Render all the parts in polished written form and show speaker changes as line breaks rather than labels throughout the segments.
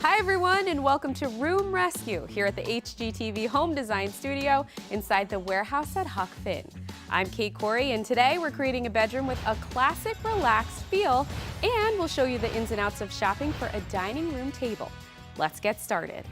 Hi everyone, and welcome to Room Rescue here at the HGTV Home Design Studio inside the warehouse at Huck. I'm Kate Corey, and today we're creating a bedroom with a classic relaxed feel, and we'll show you the ins and outs of shopping for a dining room table. Let's get started.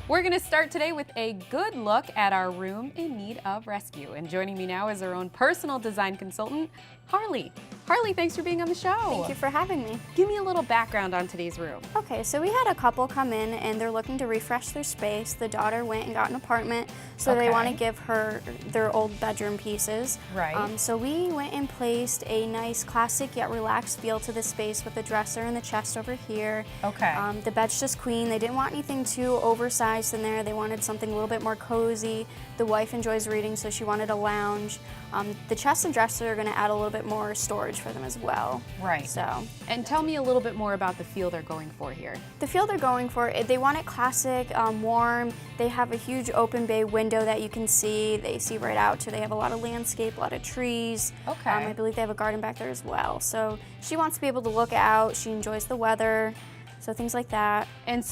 We're going to start today with a good look at our room in need of rescue. And joining me now is our own personal design consultant, Harley. Harley, thanks for being on the show.
Thank you for having me.
Give me a little background on today's room.
Okay, so we had a couple come in and they're looking to refresh their space. The daughter went and got an apartment, so they want to give her their old bedroom pieces.
Right.
So we went and placed a nice classic yet relaxed feel to the space with the dresser and the chest over here.
Okay.
The bed's just queen. They didn't want anything too oversized in there. They wanted something a little bit more cozy. The wife enjoys reading, so she wanted a lounge. The chest and dresser are going to add a little bit more storage for them as well.
Right.
So.
And tell me a little bit more about the feel they're going for here.
The feel they're going for, they want it classic, warm. They have a huge open bay window that you can see. They see right out to. They have a lot of landscape, a lot of trees.
Okay.
I believe they have a garden back there as well. So she wants to be able to look out. She enjoys the weather. So things like that.
And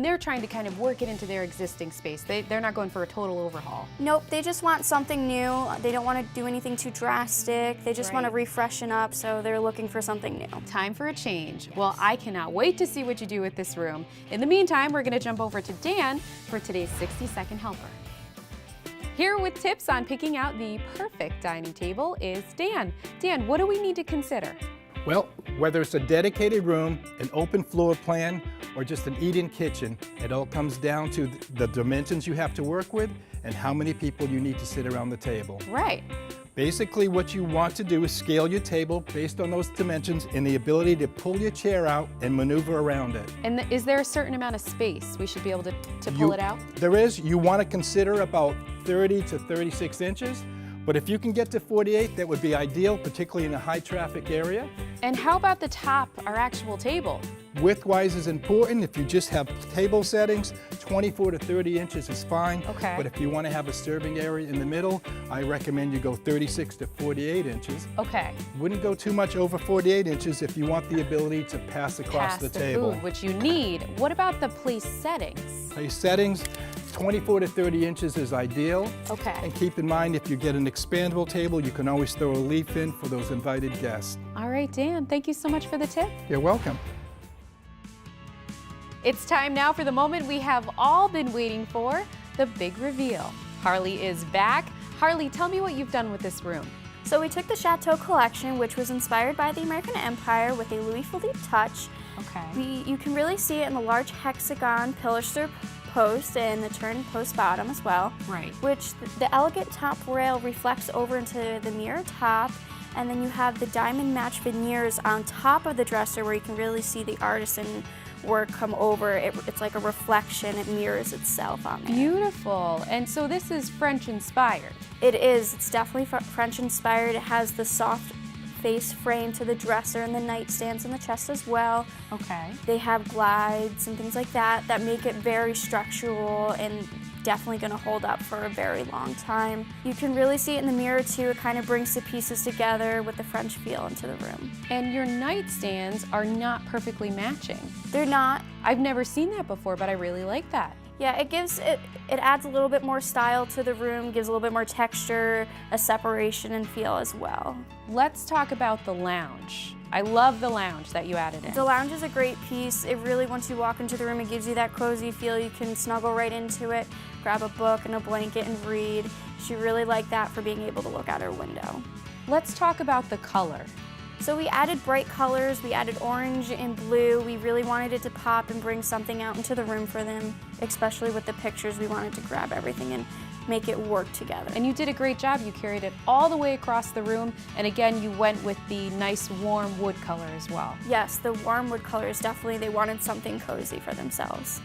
they're trying to kind of work it into their existing space. They're not going for a total overhaul.
Nope, they just want something new. They don't want to do anything too drastic. They just want to refreshen up, so they're looking for something new.
Time for a change. Well, I cannot wait to see what you do with this room. In the meantime, we're going to jump over to Dan for today's 60-second helper. Here with tips on picking out the perfect dining table is Dan. Dan, what do we need to consider?
Well, whether it's a dedicated room, an open floor plan, or just an eat-in kitchen, it all comes down to the dimensions you have to work with and how many people you need to sit around the table.
Right.
Basically, what you want to do is scale your table based on those dimensions and the ability to pull your chair out and maneuver around it.
And is there a certain amount of space we should be able to pull it out?
There is. You want to consider about 30 to 36 inches. But if you can get to 48, that would be ideal, particularly in a high traffic area.
And how about the top, our actual table?
Width-wise is important. If you just have table settings, 24 to 30 inches is fine.
Okay.
But if you want to have a serving area in the middle, I recommend you go 36 to 48 inches.
Okay.
Wouldn't go too much over 48 inches if you want the ability to pass across the table.
Food, which you need. What about the place settings?
Place settings, 24 to 30 inches is ideal.
Okay.
And keep in mind, if you get an expandable table, you can always throw a leaf in for those invited guests.
All right, Dan, thank you so much for the tip.
You're welcome.
It's time now for the moment we have all been waiting for, the big reveal. Harley is back. Harley, tell me what you've done with this room.
So we took the Chateau Collection, which was inspired by the American Empire with a Louis Philippe touch.
Okay.
You can really see it in the large hexagon pilaster post and the turn post bottom as well.
Right.
Which the elegant top rail reflects over into the mirror top, and then you have the diamond match veneers on top of the dresser where you can really see the artisan work come over. It's like a reflection. It mirrors itself on there.
Beautiful. And so this is French inspired.
It is. It's definitely French inspired. It has the soft face frame to the dresser and the nightstands and the chest as well.
Okay.
They have glides and things like that that make it very structural and definitely going to hold up for a very long time. You can really see it in the mirror too. It kind of brings the pieces together with the French feel into the room.
And your nightstands are not perfectly matching.
They're not.
I've never seen that before, but I really like that.
Yeah, it adds a little bit more style to the room, gives a little bit more texture, a separation and feel as well.
Let's talk about the lounge. I love the lounge that you added in.
The lounge is a great piece. It really, once you walk into the room, it gives you that cozy feel. You can snuggle right into it, grab a book and a blanket and read. She really liked that for being able to look out her window.
Let's talk about the color.
So we added bright colors, we added orange and blue. We really wanted it to pop and bring something out into the room for them, especially with the pictures. We wanted to grab everything and make it work together.
And you did a great job. You carried it all the way across the room. And again, you went with the nice warm wood color as well.
Yes, the warm wood colors, definitely they wanted something cozy for themselves.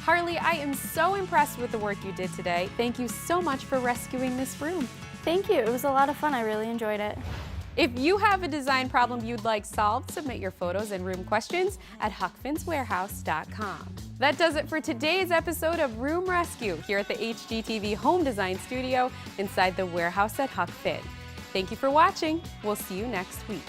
Harley, I am so impressed with the work you did today. Thank you so much for rescuing this room.
Thank you. It was a lot of fun. I really enjoyed it.
If you have a design problem you'd like solved, submit your photos and room questions at huckfinswarehouse.com. That does it for today's episode of Room Rescue here at the HGTV Home Design Studio inside the warehouse at Huck. Thank you for watching. We'll see you next week.